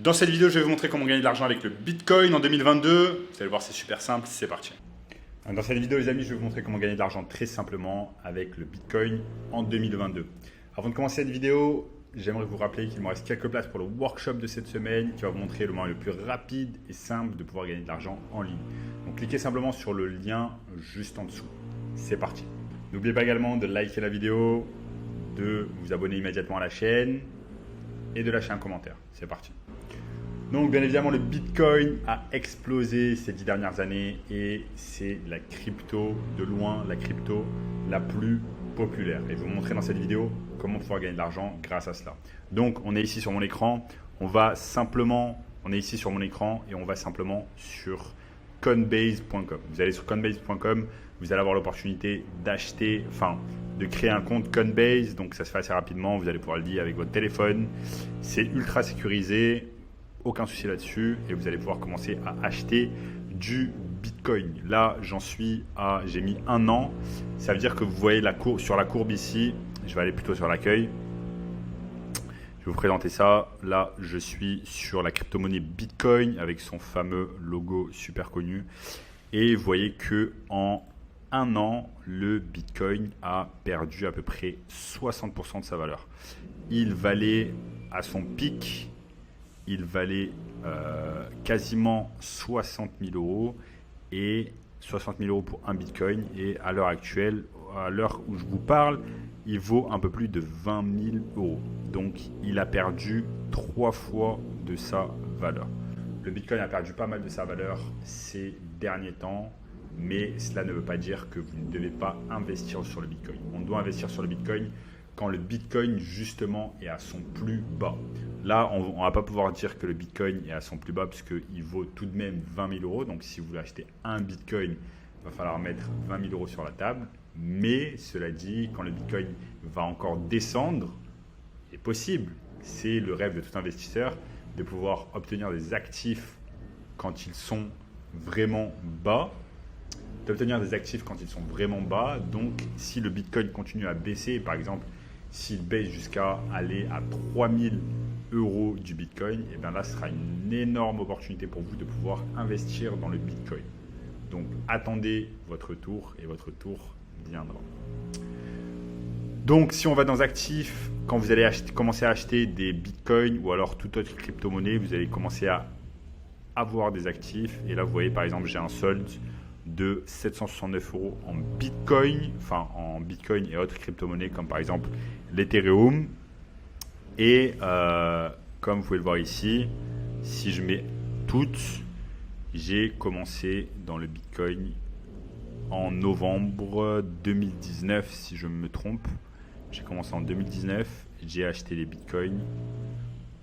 Dans cette vidéo, je vais vous montrer comment gagner de l'argent avec le Bitcoin en 2022. Vous allez voir, c'est super simple, c'est parti. Dans cette vidéo, les amis, je vais vous montrer comment gagner de l'argent très simplement avec le Bitcoin en 2022. Avant de commencer cette vidéo, j'aimerais vous rappeler qu'il me reste quelques places pour le workshop de cette semaine qui va vous montrer le moyen le plus rapide et simple de pouvoir gagner de l'argent en ligne. Donc cliquez simplement sur le lien juste en dessous. C'est parti. N'oubliez pas également de liker la vidéo, de vous abonner immédiatement à la chaîne et de lâcher un commentaire. C'est parti. Donc bien évidemment, le Bitcoin a explosé ces 10 dernières années et c'est la crypto, de loin, la crypto la plus populaire. Et je vais vous montrer dans cette vidéo comment pouvoir gagner de l'argent grâce à cela. Donc on est ici sur mon écran, on est ici sur mon écran et on va simplement sur coinbase.com. Vous allez sur coinbase.com, vous allez avoir l'opportunité de créer un compte Coinbase. Donc ça se fait assez rapidement, vous allez pouvoir le lier avec votre téléphone. C'est ultra sécurisé. Aucun souci là-dessus et vous allez pouvoir commencer à acheter du Bitcoin. Là, j'ai mis 1 an. Ça veut dire que vous voyez sur la courbe ici, je vais aller plutôt sur l'accueil. Je vais vous présenter ça. Là, je suis sur la crypto-monnaie Bitcoin avec son fameux logo super connu. Et vous voyez que en 1 an, le Bitcoin a perdu à peu près 60% de sa valeur. Il valait à son pic, quasiment 60 000 euros et 60 000 euros pour un Bitcoin. Et à l'heure actuelle, à l'heure où je vous parle, il vaut un peu plus de 20 000 euros. Donc, il a perdu 3 fois de sa valeur. Le Bitcoin a perdu pas mal de sa valeur ces derniers temps, mais cela ne veut pas dire que vous ne devez pas investir sur le Bitcoin. On doit investir sur le Bitcoin quand le Bitcoin justement est à son plus bas. Là, on ne va pas pouvoir dire que le Bitcoin est à son plus bas puisqu'il vaut tout de même 20 000 euros. Donc, si vous voulez acheter un Bitcoin, il va falloir mettre 20 000 euros sur la table. Mais cela dit, quand le Bitcoin va encore descendre, c'est possible. C'est le rêve de tout investisseur de pouvoir obtenir des actifs quand ils sont vraiment bas. Donc, si le Bitcoin continue à baisser, par exemple, s'il baisse jusqu'à aller à 3 000 euros du Bitcoin, et bien là, ce sera une énorme opportunité pour vous de pouvoir investir dans le Bitcoin. Donc, attendez votre tour et votre tour viendra. Donc, si on va dans actifs, quand vous allez commencer à acheter des Bitcoins ou alors toute autre crypto-monnaie, vous allez commencer à avoir des actifs. Et là, vous voyez, par exemple, j'ai un solde de 769 euros en Bitcoin, et autres crypto-monnaies comme par exemple l'Ethereum. Et comme vous pouvez le voir ici, si je mets toutes, j'ai commencé dans le Bitcoin en novembre 2019, si je me trompe. J'ai commencé en 2019, j'ai acheté les Bitcoins.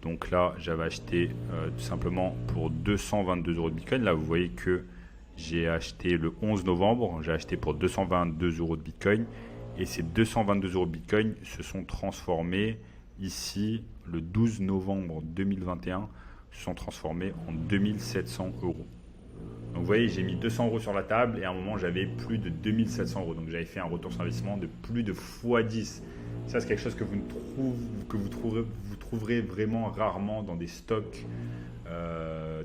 Donc là, j'avais acheté tout simplement pour 222 euros de Bitcoin. Là, vous voyez que j'ai acheté le 11 novembre, j'ai acheté pour 222 euros de Bitcoin. Et ces 222 euros de Bitcoin se sont transformés ici, le 12 novembre 2021, se sont transformés en 2700 euros. Donc vous voyez, j'ai mis 200 euros sur la table et à un moment, j'avais plus de 2700 euros. Donc j'avais fait un retour sur investissement de plus de x10. Ça, c'est quelque chose que vous trouverez vraiment rarement dans des stocks,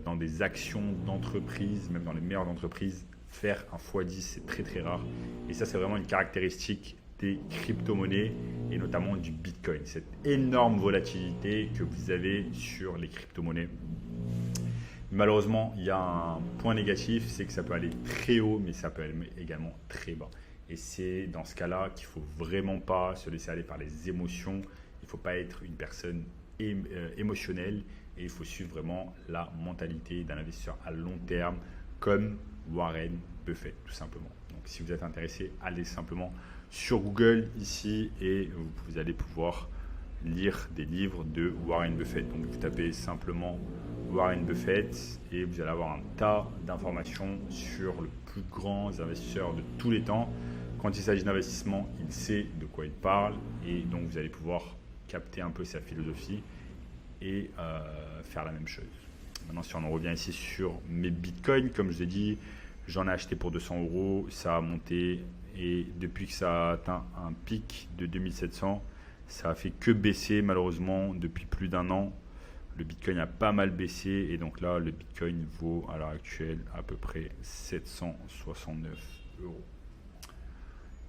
dans des actions d'entreprise, même dans les meilleures entreprises. Faire un x10, c'est très très rare. Et ça, c'est vraiment une caractéristique des crypto-monnaies et notamment du Bitcoin. Cette énorme volatilité que vous avez sur les crypto-monnaies. Malheureusement, il y a un point négatif, c'est que ça peut aller très haut, mais ça peut aller également très bas. Et c'est dans ce cas-là qu'il ne faut vraiment pas se laisser aller par les émotions. Il ne faut pas être une personne émotionnelle et il faut suivre vraiment la mentalité d'un investisseur à long terme comme Warren Buffett, tout simplement. Donc, si vous êtes intéressé, allez simplement sur Google ici et vous allez pouvoir lire des livres de Warren Buffett. Donc, vous tapez simplement Warren Buffett et vous allez avoir un tas d'informations sur le plus grand investisseur de tous les temps. Quand il s'agit d'investissement, il sait de quoi il parle et donc vous allez pouvoir capter un peu sa philosophie et faire la même chose. Maintenant, si on en revient ici sur mes Bitcoins, comme je vous ai dit, j'en ai acheté pour 200 euros, ça a monté et depuis que ça a atteint un pic de 2700, ça a fait que baisser malheureusement depuis plus d'1 an. le Bitcoin a pas mal baissé et donc là, le Bitcoin vaut à l'heure actuelle à peu près 769 euros.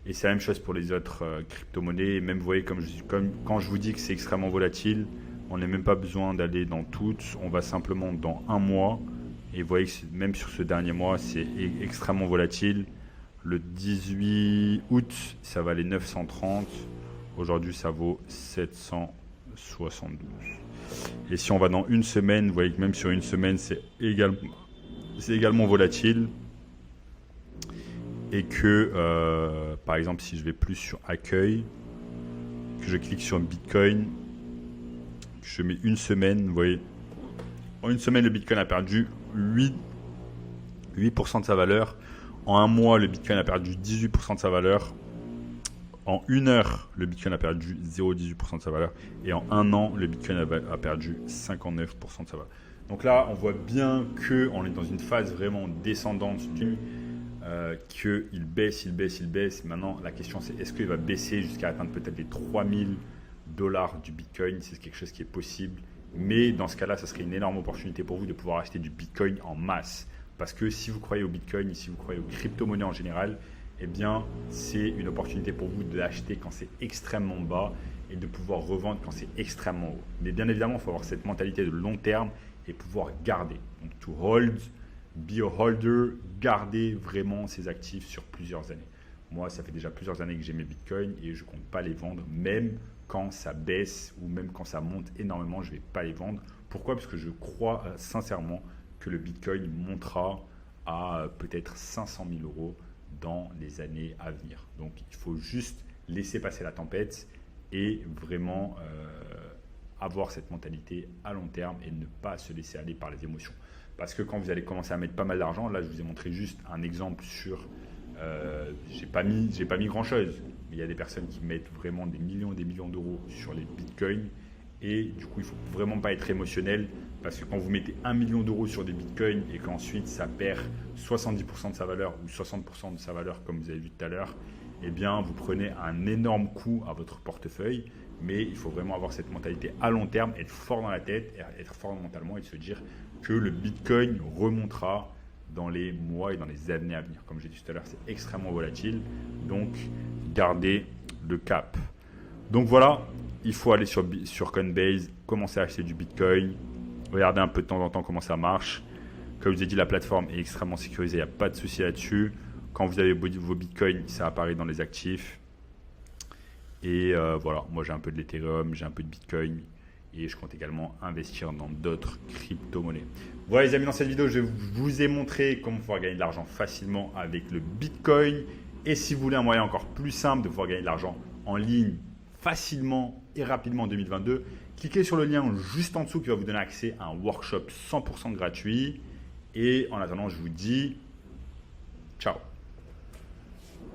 Et c'est la même chose pour les autres crypto-monnaies. Et même, vous voyez, comme quand je vous dis que c'est extrêmement volatile, on n'a même pas besoin d'aller dans toutes. On va simplement dans un mois. Et vous voyez que même sur ce dernier mois, c'est extrêmement volatile. Le 18 août, ça valait 930. Aujourd'hui, ça vaut 772. Et si on va dans une semaine, vous voyez que même sur une semaine, c'est également volatile. Et que, par exemple, si je vais plus sur accueil, que je clique sur Bitcoin, que je mets une semaine, vous voyez, en une semaine, le Bitcoin a perdu 8% de sa valeur. En un mois, le Bitcoin a perdu 18% de sa valeur. En une heure, le Bitcoin a perdu 0,18% de sa valeur. Et en un an, le Bitcoin a perdu 59% de sa valeur. Donc là, on voit bien qu'on est dans une phase vraiment descendante qu'il baisse, il baisse. Maintenant, la question, c'est est-ce qu'il va baisser jusqu'à atteindre peut-être les $3000 du Bitcoin? C'est quelque chose qui est possible. Mais dans ce cas-là, ça serait une énorme opportunité pour vous de pouvoir acheter du Bitcoin en masse. Parce que si vous croyez au Bitcoin, si vous croyez aux crypto-monnaies en général, eh bien, c'est une opportunité pour vous de l'acheter quand c'est extrêmement bas et de pouvoir revendre quand c'est extrêmement haut. Mais bien évidemment, il faut avoir cette mentalité de long terme et pouvoir garder. Donc, to hold, be a holder, garder vraiment ses actifs sur plusieurs années. Moi, ça fait déjà plusieurs années que j'ai mes bitcoins et je ne compte pas les vendre, même quand ça baisse ou même quand ça monte énormément, je ne vais pas les vendre. Pourquoi? Parce que je crois sincèrement que le bitcoin montera à peut-être 500 000 euros dans les années à venir. Donc, il faut juste laisser passer la tempête et vraiment avoir cette mentalité à long terme et ne pas se laisser aller par les émotions. Parce que quand vous allez commencer à mettre pas mal d'argent, là, je vous ai montré juste un exemple sur... j'ai pas mis grand-chose, mais il y a des personnes qui mettent vraiment des millions d'euros sur les bitcoins. Et du coup, il ne faut vraiment pas être émotionnel parce que quand vous mettez 1 million d'euros sur des bitcoins et qu'ensuite ça perd 70% de sa valeur ou 60% de sa valeur comme vous avez vu tout à l'heure, eh bien vous prenez un énorme coup à votre portefeuille. Mais il faut vraiment avoir cette mentalité à long terme, être fort dans la tête, être fort mentalement et se dire que le bitcoin remontera dans les mois et dans les années à venir. Comme j'ai dit tout à l'heure, c'est extrêmement volatile, donc gardez le cap. Donc voilà, il faut aller sur Coinbase, commencer à acheter du Bitcoin, regarder un peu de temps en temps comment ça marche. Comme je vous ai dit, la plateforme est extrêmement sécurisée, il n'y a pas de souci là-dessus. Quand vous avez vos Bitcoins, ça apparaît dans les actifs. Et voilà, moi j'ai un peu de l'Ethereum, j'ai un peu de Bitcoin et je compte également investir dans d'autres crypto-monnaies. Voilà les amis, dans cette vidéo, je vous ai montré comment pouvoir gagner de l'argent facilement avec le Bitcoin. Et si vous voulez un moyen encore plus simple de pouvoir gagner de l'argent en ligne facilement et rapidement en 2022, cliquez sur le lien juste en dessous qui va vous donner accès à un workshop 100% gratuit. Et en attendant, je vous dis ciao.